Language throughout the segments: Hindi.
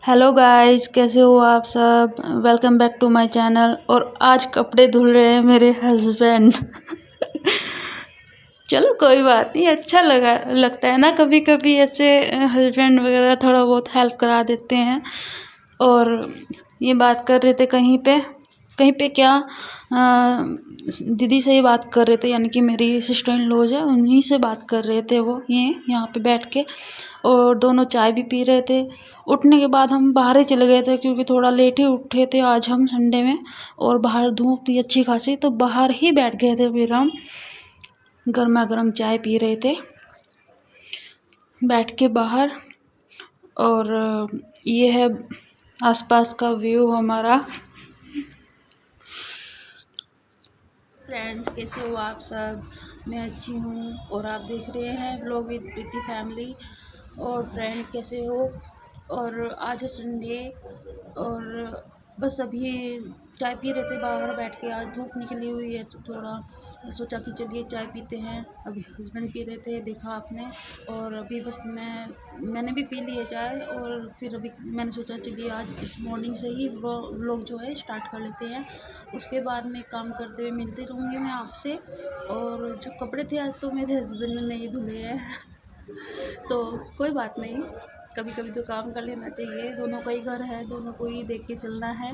हेलो गाइस, कैसे हो आप सब। Welcome back to my channel. और आज कपड़े धुल रहे हैं मेरे हस्बैंड। चलो कोई बात नहीं, अच्छा लगता है ना कभी कभी ऐसे हस्बैंड वगैरह थोड़ा बहुत हेल्प करा देते हैं। और ये बात कर रहे थे कहीं पे क्या, दीदी से ही बात कर रहे थे, यानी कि मेरी सिस्टर इन लॉज है, उन्हीं से बात कर रहे थे। वो ये यहाँ पे बैठ के और दोनों चाय भी पी रहे थे। उठने के बाद हम बाहर ही चले गए थे क्योंकि थोड़ा लेट ही उठे थे आज हम संडे में, और बाहर धूप थी अच्छी खासी, तो बाहर ही बैठ गए थे। फिर हम गर्मा गर्म चाय पी रहे थे बैठ के बाहर। और ये है आसपास का व्यू हमारा। फ्रेंड्स, कैसे हो आप सब। मैं अच्छी हूँ और आप देख रहे हैं व्लॉग विद प्रीति फैमिली। और फ्रेंड कैसे हो। और आज है संडे और बस अभी चाय पी रहे थे बाहर बैठ के। आज धूप निकली हुई है तो थोड़ा सोचा कि चलिए चाय पीते हैं। अभी हस्बैंड पी रहे थे, देखा आपने। और अभी बस मैंने भी पी ली है चाय। और फिर अभी मैंने सोचा चलिए आज मॉर्निंग से ही व्लॉग जो है स्टार्ट कर लेते हैं। उसके बाद में काम करते हुए मिलती रहूँगी मैं आपसे। और जो कपड़े थे आज तो मेरे हस्बैंड ने नहीं धुले हैं। तो कोई बात नहीं, कभी कभी तो काम कर लेना चाहिए। दोनों का ही घर है, दोनों को ही देख के चलना है।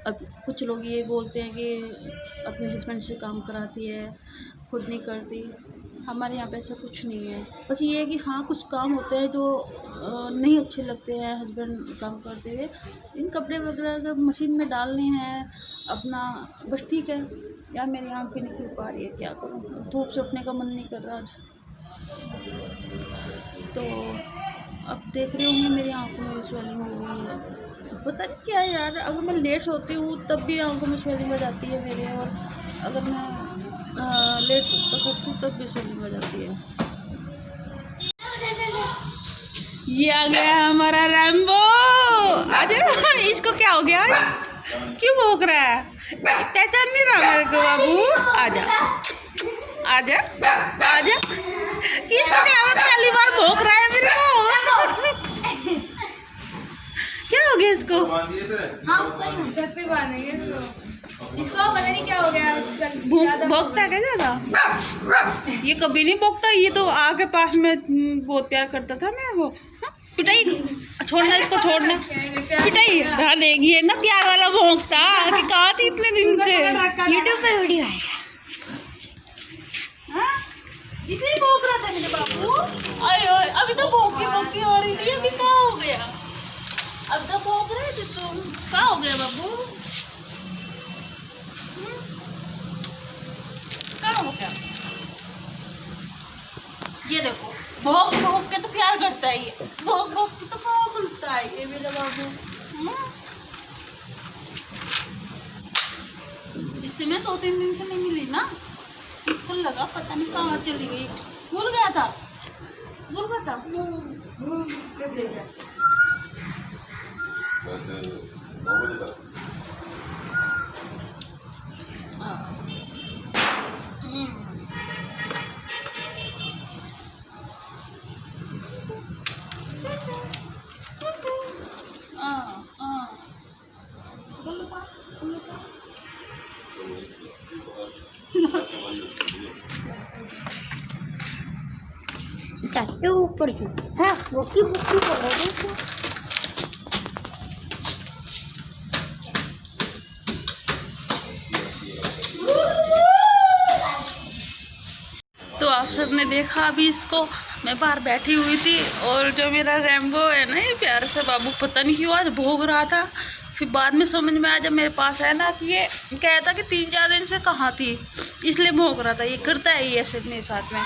अब कुछ लोग ये बोलते हैं कि अपने हस्बैंड से काम कराती है, खुद नहीं करती। हमारे यहाँ पे ऐसा कुछ नहीं है। बस ये है कि हाँ, कुछ काम होते हैं जो नहीं अच्छे लगते हैं हस्बैंड काम करते हुए। इन कपड़े वगैरह अगर मशीन में डालने हैं अपना, बस ठीक है। यार मेरी आँख भी नहीं खुल पा रही है, क्या करूँ, धूप से उठने का मन नहीं कर रहा आज। तो अब देख रहे होंगे मेरी आँखों में स्वेलिंग हो गई है। पता नहीं क्या है यार, अगर मैं लेट सोती हूँ तब भी आँखों में स्वेलिंग हो जाती है मेरे। और अगर मैं लेट तक उठती हूँ तब भी स्वेलिंग हो जाती है। ये आ गया है हमारा रैम्बो। अरे इसको क्या हो गया, क्यों भौंक रहा है, पहचान नहीं रहा मेरे को। बाबू आजा आजा आजा। किसको क्या, पहली बार भौंक रहा है मेरे को। क्या हो गया इसको। छत पे बांधेंगे इसको, पता नहीं क्या हो गया। भौंकता है क्या ज्यादा, ये कभी नहीं भौंकता। ये तो आके पास में बहुत प्यार करता था मैं। वो पिटाई छोड़ना, इसको छोड़ना, पिटाई हाँ देगी है ना, प्यार वाला भौंकता कि कहाँ थी इतने दिन से। यूट्यूब पे वीडियो आएगा। इतनी भौंक रहा था मेरे बाबू। आए अभी तो भौंकी हो रही थी, अभी क्या हो गया। अब तो भौंक रहे थे तुम, क्या हो गया बाबू, क्या हो गया। ये देखो, भौंक भौंक के तो प्यार करता है, ये भौंक भौंक के तो भौंकता है ये मेरा बाबू। इससे मैं 2-3 दिन से नहीं मिली ना, इसको लगा पता नहीं कहाँ चली गई। भूल गया था। ऊपर की है वो की बुक्की कर रहे हैं। तो आप सबने देखा अभी इसको, मैं बाहर बैठी हुई थी और जो मेरा रैम्बो है ना, ये प्यारा सा बाबू, पता नहीं क्यों आज भौंक रहा था। फिर बाद में समझ में आया जब मेरे पास है ना कि ये कहता कि 3-4 दिन से कहाँ थी, इसलिए भौंक रहा था। ये करता है ये ऐसे मेरे साथ में।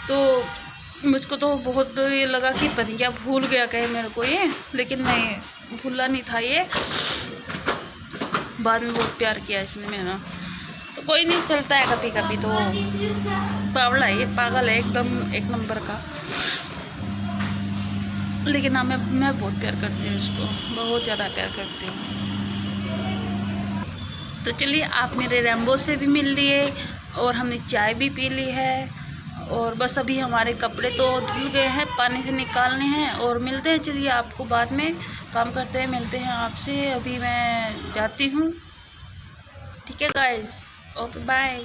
तो मुझको तो बहुत ये लगा कि पता नहीं क्या भूल गया कहे मेरे को ये, लेकिन नहीं, भूला नहीं था ये। बाद में बहुत प्यार किया इसने मेरा। तो कोई नहीं, चलता है कभी कभी। तो पावड़ा है ये, पागल है एकदम, एक नंबर का। लेकिन हाँ, मैं बहुत प्यार करती हूँ इसको, बहुत ज़्यादा प्यार करती हूँ। तो चलिए, आप मेरे रैम्बो से भी मिल लिए और हमने चाय भी पी ली है। और बस अभी हमारे कपड़े तो धुल गए हैं, पानी से निकालने हैं और मिलते हैं। चलिए आपको बाद में काम करते हैं, मिलते हैं आपसे। अभी मैं जाती हूँ, ठीक है गाइस, ओके बाय।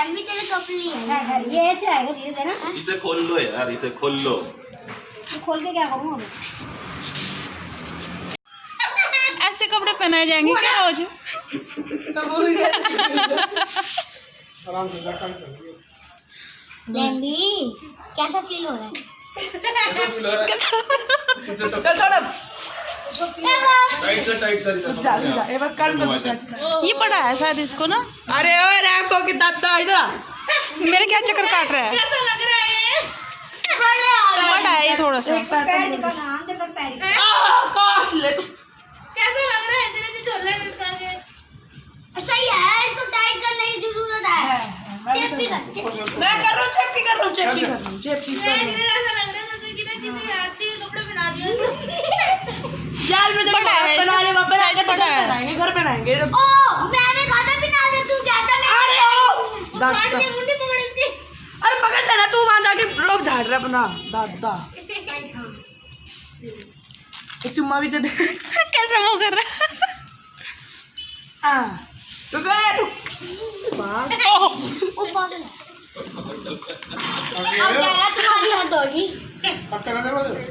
भी तेरे कपड़ी है। ये ऐसे आएगा धीरे धीरे ना। इसे खोल लो यार, इसे खोल लो। तो खोल के क्या करूँ? ऐसे कपड़े पहनाए जाएंगे क्या रोज? लैम्बी कैसा फील हो रहा है? ये पड़ा है शायद इसको ना। अरे ओ रैम्बो की दादा इधर मेरे क्या चक्कर काट रहा है? कैसा लग रहा है? बड़ा है ये थोड़ा सा। पैर निकाल, हाथ दे कर पैर। काट ले तू। कैसा लग रहा है तेरे झोले लटका के? सही है, इसको टाइट करने की जरूरत है। चेपी कर। मैं कर रहा हूँ, चेपी कर रहा हूँ, चेपी कर रहा हूँ, चेपी कर रहा हूँ। ऐसा लग रहा है जैसे कि ना किसी आदमी के कपड़े बना दिए। यार में जब बड़ा है, बना ले वापस साइड में बड़ा है। बनाएंगे, घर बनाएंगे। ओ मैंने कहा था बिना दे, तू कहता मैं। अरे ओ दादा, मुंडी पकड़ इसकी। अरे पकड़ लेना तू, वहां जाके रोब झाड़ रहा अपना दादा। एक चुम्मा भी दे दे। कैसे मुँह कर रहा है? रुको रुक। ओ पागल है। अब कह रहा तुम्हारी हद होगी।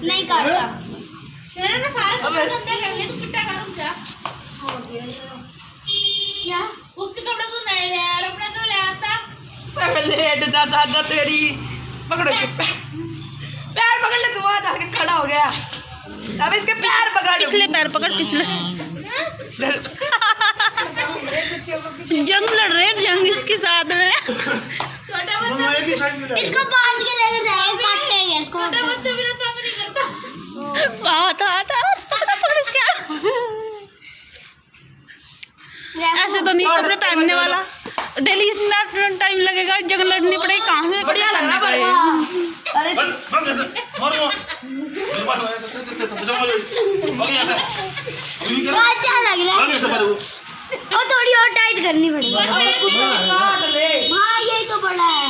नहीं काटता। तेरा ना साल का धंधा कर ले, तू पिट्टा करूँ क्या? क्या? उसके कपड़े तू नहीं ले यार, अपने तो ले आता। लेट जा दादा तेरी। पकड़ो इसके पैर, पैर पकड़ ले, तू वहां जाके खड़ा हो गया। अब इसके पैर पकड़। पिछले पैर पकड़, पिछले। जंग लड़ रहे हैं, जंग इसके साथ में। छोटा बच्चा इसको बांध के लेके जाएंगे, काटेंगे इसको। छोटा बच्चा भी तो नहीं करता। आता पकड़ इसके। ऐसे तो नहीं कपड़े पहनने वाला। डेली इतना टाइम लगेगा, जंग लड़नी पड़ेगी। कहाँ से बढ़िया लग रहा है। अरे अच्छा लग रहा है। और थोड़ी और टाइट करनी पड़ेगी। काट ले। हाँ यही तो बड़ा है।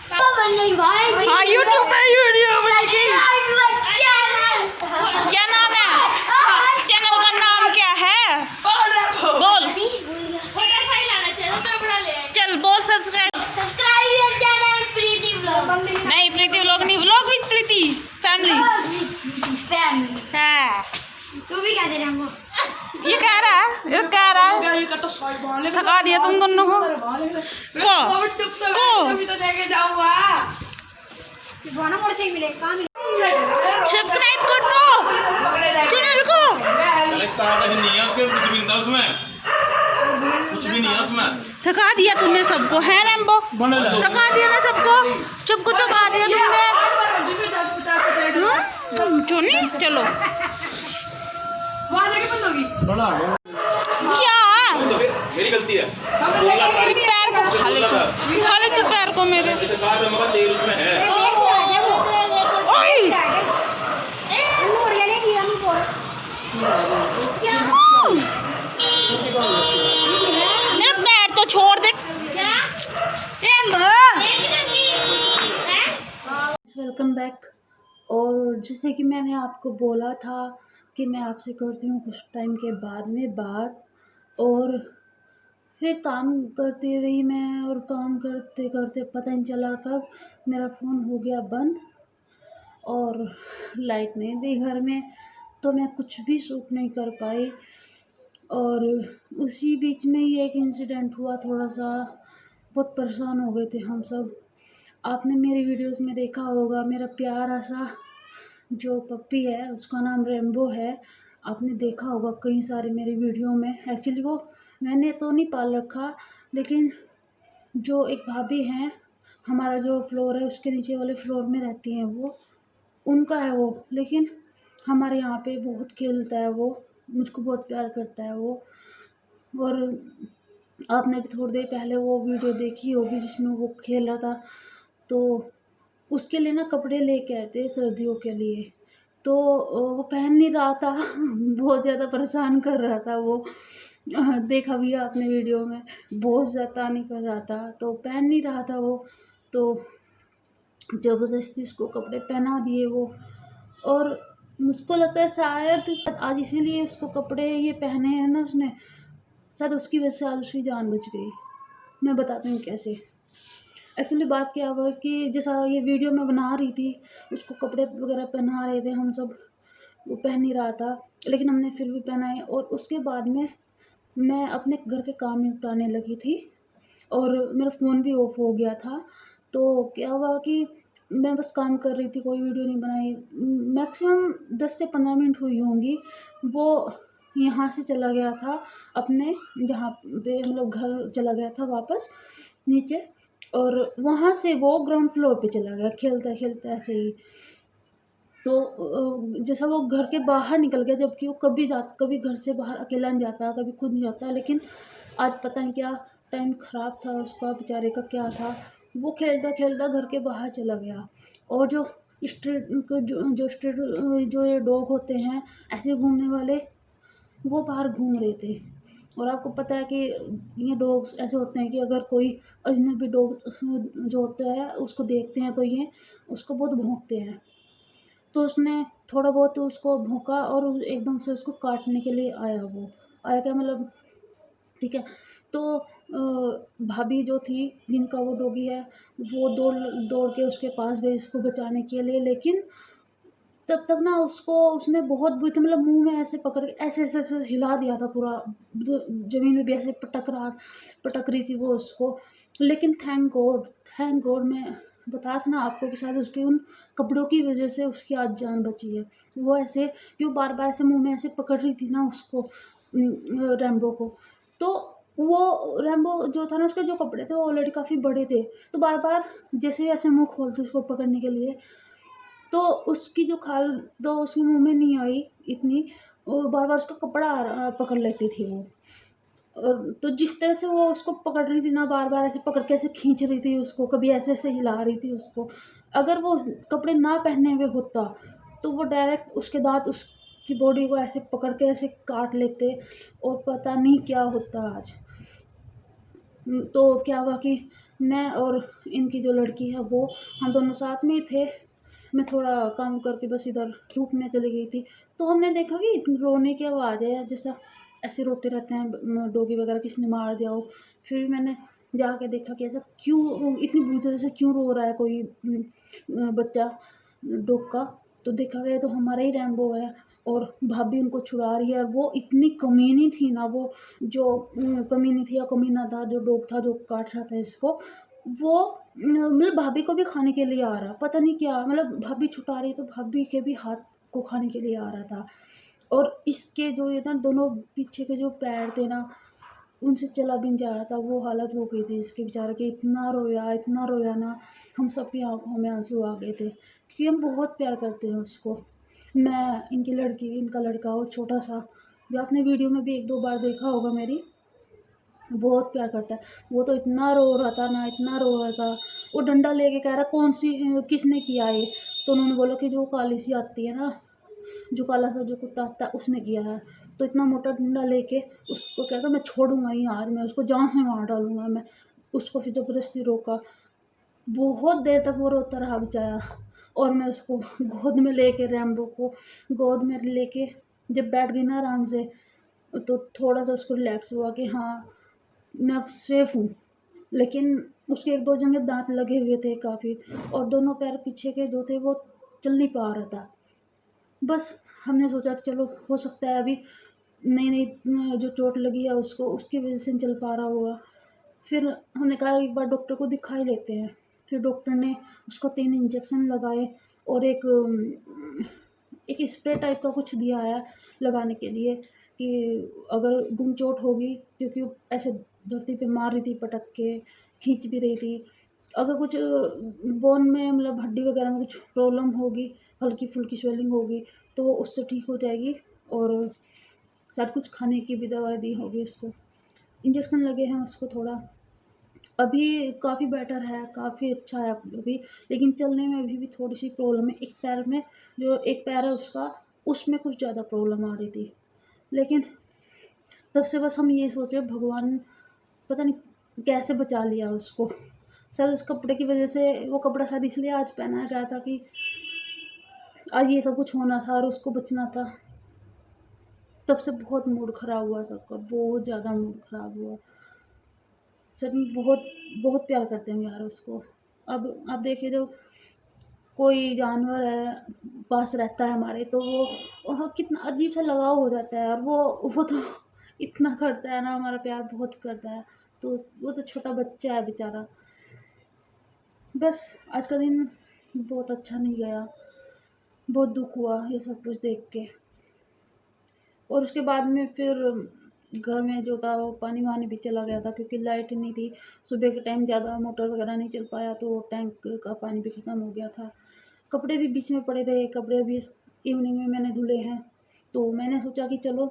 तो बन नहीं भाई। हाँ यूट्यूब पे वीडियो बनाएगी। क्या नाम है चैनल का? नाम क्या है? बोल। छोटा सा ही लाना चाहिए, तो बड़ा ले आए। चल बोल। सब्सक्राइब चैनल प्रीति व्लॉग। नहीं, प्रीति व्लॉग नहीं, व्लॉग विद प्रीति फैमिली है। तू भी क्या दे रहा है? ये कह रहा है थका दिया तुम दोनों को। सब्सक्राइब कर दो चैनल को। कुछ भी नहीं है उसमें। थका दिया तुमने सबको, है रैम्बो? थका दिया ना सबको, सबको थका दिया तुमने। चोनी चलो। वहां जाके बंद होगी। क्या मेरी गलती है। पैर को खा ले तू पैर को मेरे। तेल उसमें है। ओए मेरा पैर तो छोड़ दे। Welcome back. और जैसे कि मैंने आपको बोला था कि मैं आपसे करती हूँ कुछ टाइम के बाद में बात। और फिर काम करती रही मैं, और काम करते करते पता नहीं चला कब मेरा फ़ोन हो गया बंद और लाइट नहीं दी घर में, तो मैं कुछ भी शूट नहीं कर पाई। और उसी बीच में ही एक इंसिडेंट हुआ, थोड़ा सा बहुत परेशान हो गए थे हम सब। आपने मेरी वीडियोस में देखा होगा, मेरा प्यारा सा जो पप्पी है उसका नाम रैम्बो है। आपने देखा होगा कई सारे मेरे वीडियो में। एक्चुअली वो मैंने तो नहीं पाल रखा, लेकिन जो एक भाभी हैं, हमारा जो फ्लोर है उसके नीचे वाले फ्लोर में रहती हैं, वो उनका है वो। लेकिन हमारे यहाँ पे बहुत खेलता है वो, मुझको बहुत प्यार करता है वो। और आपने भी थोड़ी देर पहले वो वीडियो देखी होगी जिसमें वो खेल रहा था, तो उसके लिए ना कपड़े लेके आए थे सर्दियों के लिए, तो वो पहन नहीं रहा था बहुत ज़्यादा परेशान कर रहा था वो। देखा भी आपने वीडियो में, बहुत ज़्यादा नहीं कर रहा था, तो पहन नहीं रहा था वो, तो ज़बरदस्ती उसको कपड़े पहना दिए वो। और मुझको लगता है शायद आज इसीलिए उसको कपड़े ये पहने हैं ना उसने, शायद उसकी वजह से आज उसकी जान बच गई। मैं बताती हूँ कैसे। एक्चुअली बात क्या हुआ कि जैसा ये वीडियो मैं बना रही थी, उसको कपड़े वगैरह पहना रहे थे हम सब, वो पहन नहीं रहा था, लेकिन हमने फिर भी पहनाए। और उसके बाद में मैं अपने घर के काम निपटाने लगी थी और मेरा फ़ोन भी ऑफ हो गया था। तो क्या हुआ कि मैं बस काम कर रही थी, कोई वीडियो नहीं बनाई। मैक्सिमम 10 से 15 मिनट हुई होंगी। वो यहाँ से चला गया था अपने जहाँ पे, मतलब घर चला गया था वापस नीचे, और वहाँ से वो ग्राउंड फ्लोर पे चला गया खेलता खेलता ऐसे ही। तो जैसा वो घर के बाहर निकल गया, जबकि वो कभी घर से बाहर अकेला नहीं जाता, कभी खुद नहीं जाता, लेकिन आज पता नहीं क्या टाइम ख़राब था उसका बेचारे का, क्या था, वो खेलता खेलता घर के बाहर चला गया। और जो ये डॉग होते हैं ऐसे घूमने वाले, वो बाहर घूम रहे थे। और आपको पता है कि ये डॉग्स ऐसे होते हैं कि अगर कोई अजनबी डॉग जो होता है उसको देखते हैं तो ये उसको बहुत भौंकते हैं। तो उसने थोड़ा बहुत उसको भौंका और एकदम से उसको काटने के लिए आया। वो आया क्या मतलब, ठीक है। तो भाभी जो थी जिनका वो डॉगी है, वो दौड़ दौड़ के उसके पास गई उसको बचाने के लिए, लेकिन तब तक ना उसने बहुत बुरी, तो मतलब मुंह में ऐसे पकड़ के ऐसे ऐसे ऐसे हिला दिया था पूरा, ज़मीन में भी ऐसे पटक रही थी वो उसको। लेकिन थैंक गॉड मैं बताया था ना आपको कि शायद उसके उन कपड़ों की वजह से उसकी आज जान बची है। वो ऐसे क्यों बार बार ऐसे मुंह में ऐसे पकड़ रही थी ना उसको, रैम्बो को। तो वो रैम्बो जो था ना, उसके जो कपड़े थे वो ऑलरेडी काफ़ी बड़े थे, तो बार बार जैसे ऐसे मुँह खोलती उसको पकड़ने के लिए, तो उसकी जो खाल तो उसके मुंह में नहीं आई इतनी, वो बार बार उसका कपड़ा पकड़ लेती थी वो। और तो जिस तरह से वो उसको पकड़ रही थी ना, बार बार ऐसे पकड़ के ऐसे खींच रही थी उसको, कभी ऐसे ऐसे हिला रही थी उसको। अगर वो कपड़े ना पहने हुए होता तो वो डायरेक्ट उसके दांत उसकी बॉडी को ऐसे पकड़ के ऐसे काट लेते और पता नहीं क्या होता आज। तो क्या हुआ कि मैं और इनकी जो लड़की है वो, हम दोनों साथ में ही थे। मैं थोड़ा काम करके बस इधर धूप में चली गई थी, तो हमने देखा कि रोने की आवाज़ है, जैसा ऐसे रोते रहते हैं डॉगी वगैरह, किसने मार दिया हो। फिर मैंने जाके देखा कि ऐसा क्यों, इतनी बुरी तरह से क्यों रो रहा है कोई बच्चा डॉग का। तो देखा गया तो हमारा ही रैम्बो है, और भाभी उनको छुड़ा रही है। और वो इतनी कमीनी थी ना, वो जो कमीनी थी या कमीना था जो डॉग था जो काट रहा था इसको, वो मतलब भाभी को भी खाने के लिए आ रहा, पता नहीं क्या, मतलब भाभी छुटा रही तो भाभी के भी हाथ को खाने के लिए आ रहा था। और इसके जो ये ना दोनों पीछे के जो पैर थे ना, उनसे चला भी नहीं जा रहा था। वो हालत हो गई थी इसके बेचारे की, इतना रोया ना, हम सब की आंखों में आंसू आ गए थे, क्योंकि हम बहुत प्यार करते हैं उसको। मैं, इनकी लड़की, इनका लड़का, वो छोटा सा जो आपने वीडियो में भी 1-2 बार देखा होगा मेरी, बहुत प्यार करता है। वो तो इतना रो रहा था ना, इतना रो रहा था। वो डंडा लेके कह रहा कौन सी किसने किया ये, तो उन्होंने बोला कि जो काली सी आती है ना, जो काला सा जो कुत्ता आता है उसने किया है। तो इतना मोटा डंडा लेके उसको कहता मैं छोड़ूंगा ही आज, मैं उसको जान से मार डालूंगा मैं। उसको फिर ज़बरदस्ती रोका, बहुत देर तक वो रोता रहा बेचारा। और मैं उसको गोद में लेके, रैम्बो को गोद में लेके जब बैठ गई ना आराम से, तो थोड़ा सा उसको रिलैक्स हुआ कि हाँ मैं अब सेफ हूँ। लेकिन उसके 1-2 जगह दांत लगे हुए थे काफ़ी, और दोनों पैर पीछे के जो थे वो चल नहीं पा रहा था। बस हमने सोचा कि चलो हो सकता है अभी नई जो चोट लगी है उसको, उसकी वजह से नहीं चल पा रहा होगा। फिर हमने कहा एक बार डॉक्टर को दिखा ही लेते हैं। फिर डॉक्टर ने उसको 3 इंजेक्शन लगाए और एक स्प्रे टाइप का कुछ दिया है लगाने के लिए, कि अगर गुम चोट होगी, क्योंकि वो ऐसे धरती पे मार रही थी पटक के, खींच भी रही थी, अगर कुछ बोन में मतलब हड्डी वगैरह में कुछ प्रॉब्लम होगी, हल्की फुल्की स्वेलिंग होगी, तो वो उससे ठीक हो जाएगी। और शायद कुछ खाने की भी दवा दी होगी उसको। इंजेक्शन लगे हैं उसको थोड़ा, अभी काफ़ी बेटर है, काफ़ी अच्छा है अभी, लेकिन चलने में अभी भी थोड़ी सी प्रॉब्लम है। एक पैर में, जो एक पैर है उसका, उसमें कुछ ज़्यादा प्रॉब्लम आ रही थी। लेकिन तब से बस हम ये सोचे भगवान पता नहीं कैसे बचा लिया उसको। शायद उस कपड़े की वजह से, वो कपड़ा शायद इसलिए आज पहनाया गया था कि आज ये सब कुछ होना था और उसको बचना था। तब से बहुत मूड ख़राब हुआ सबका, बहुत ज़्यादा मूड ख़राब हुआ। सब बहुत बहुत प्यार करते हैं यार उसको। अब आप देखिए, जो कोई जानवर है पास रहता है हमारे, तो वो वहाँ कितना अजीब सा लगाव हो जाता है। और वो तो इतना करता है ना, हमारा प्यार बहुत करता है। तो वो तो छोटा बच्चा है बेचारा। बस आज का दिन बहुत अच्छा नहीं गया, बहुत दुख हुआ ये सब कुछ देख के। और उसके बाद में फिर घर में जो था वो पानी वानी भी चला गया था, क्योंकि लाइट नहीं थी। सुबह के टाइम ज़्यादा मोटर वगैरह नहीं चल पाया, तो टैंक का पानी भी ख़त्म हो गया था। कपड़े भी बीच में पड़े थे, कपड़े भी इवनिंग में मैंने धुले हैं। तो मैंने सोचा कि चलो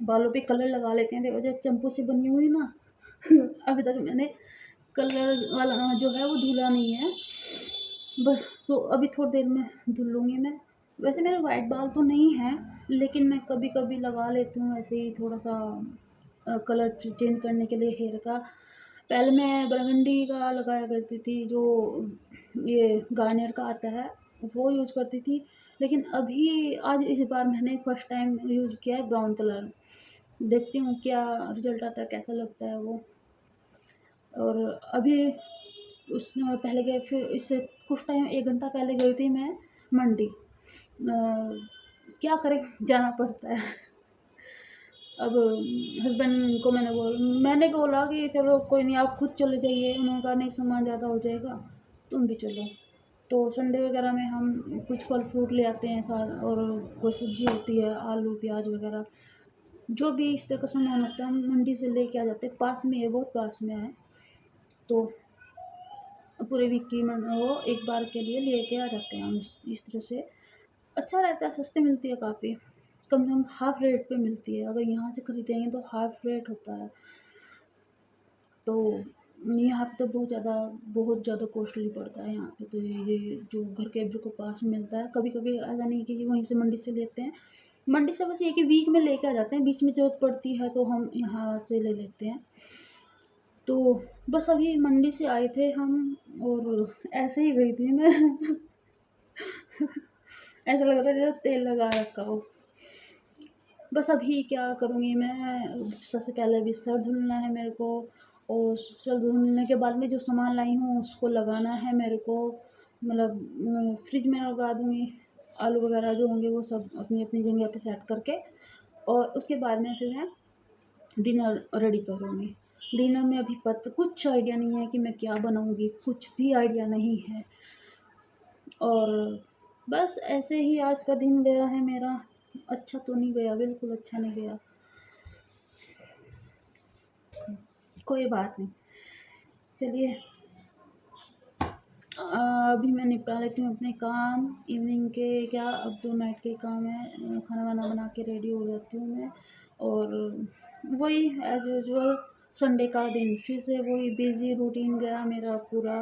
बालों पे कलर लगा लेते हैं। देखो जो चंपू से बनी हुई ना अभी तक मैंने कलर वाला जो है वो धुला नहीं है। बस अभी थोड़ी देर में धुल लूँगी मैं। वैसे मेरे वाइट बाल तो नहीं हैं, लेकिन मैं कभी कभी लगा लेती हूँ ऐसे ही थोड़ा सा कलर चेंज करने के लिए हेयर का। पहले मैं बरगंडी का लगाया करती थी, जो ये गार्नियर का आता है वो यूज़ करती थी। लेकिन अभी आज इस बार मैंने फर्स्ट टाइम यूज़ किया है ब्राउन कलर। देखती हूँ क्या रिजल्ट आता है, कैसा लगता है वो। और अभी उस पहले गए, फिर इससे कुछ टाइम 1 घंटा पहले गई थी मैं मंडी। क्या करें, जाना पड़ता है। अब हस्बैंड को मैंने बोला कि चलो कोई नहीं, आप खुद चले जाइए। उन्होंने कहा नहीं, सामान ज़्यादा हो जाएगा, तुम भी चलो। तो संडे वगैरह में हम कुछ फल फ्रूट ले आते हैं साथ, और कोई सब्ज़ी होती है, आलू प्याज वगैरह, जो भी इस तरह का सामान होता है हम मंडी से लेके आ जाते हैं। पास में है, बहुत पास में है, तो पूरे वीक की वो एक बार के लिए लेके आ जाते हैं हम। इस तरह से अच्छा रहता है, सस्ते मिलती है काफ़ी, कम से कम हाफ़ रेट पे मिलती है। अगर यहाँ से खरीदेंगे तो हाफ़ रेट होता है। तो यहाँ पे तो बहुत ज़्यादा कॉस्टली पड़ता है यहाँ पे। तो ये जो घर के बिल्कुल पास में मिलता है, कभी कभी ऐसा नहीं कि वहीं से मंडी से लेते हैं। मंडी से बस ये कि वीक में लेके आ जाते हैं, बीच में ज़रूरत पड़ती है तो हम यहाँ से ले लेते हैं। तो बस अभी मंडी से आए थे हम, और ऐसे ही गई थी मैं ऐसा लग रहा है जैसे तेल लगा रखा हो। बस अभी क्या करूँगी मैं, सबसे पहले अभी सर धुलना है मेरे को, और सर धुलने के बाद में जो सामान लाई हूँ उसको लगाना है मेरे को। मतलब फ्रिज में लगा दूँगी, आलू वगैरह जो होंगे वो सब अपनी अपनी जगह पे सेट करके। और उसके बाद में फिर मैं डिनर रेडी करूँगी। डिनर में अभी कुछ आइडिया नहीं है कि मैं क्या बनाऊँगी, कुछ भी आइडिया नहीं है। और बस ऐसे ही आज का दिन गया है मेरा। अच्छा तो नहीं गया, बिल्कुल अच्छा नहीं गया, कोई बात नहीं। चलिए अभी मैं निपटा लेती हूँ अपने काम इवनिंग के। क्या अब तो नाइट के काम है, खाना वाना बना के रेडी हो जाती हूँ मैं। और वही एज यूजुअल संडे का दिन फिर से वही बिज़ी रूटीन गया मेरा पूरा।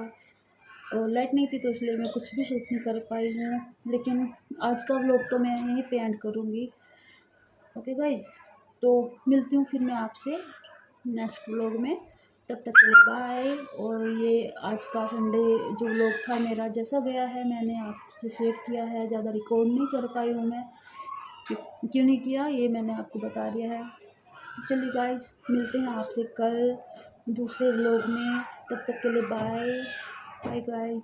और लाइट नहीं थी तो इसलिए मैं कुछ भी शूट नहीं कर पाई हूँ, लेकिन आज का व्लॉग तो मैं यहीं पे एंड करूँगी। ओके गाइज, तो मिलती हूँ फिर मैं आपसे नेक्स्ट व्लॉग में। तब तक के लिए बाय। और ये आज का संडे जो व्लॉग था मेरा जैसा गया है मैंने आपसे शेयर किया है, ज़्यादा रिकॉर्ड नहीं कर पाई हूँ मैं। क्यों नहीं किया ये मैंने आपको बता दिया है। तो चलिए गाइज, मिलते हैं आपसे कल दूसरे व्लॉग में। तब तक के लिए बाय बाय गाइज।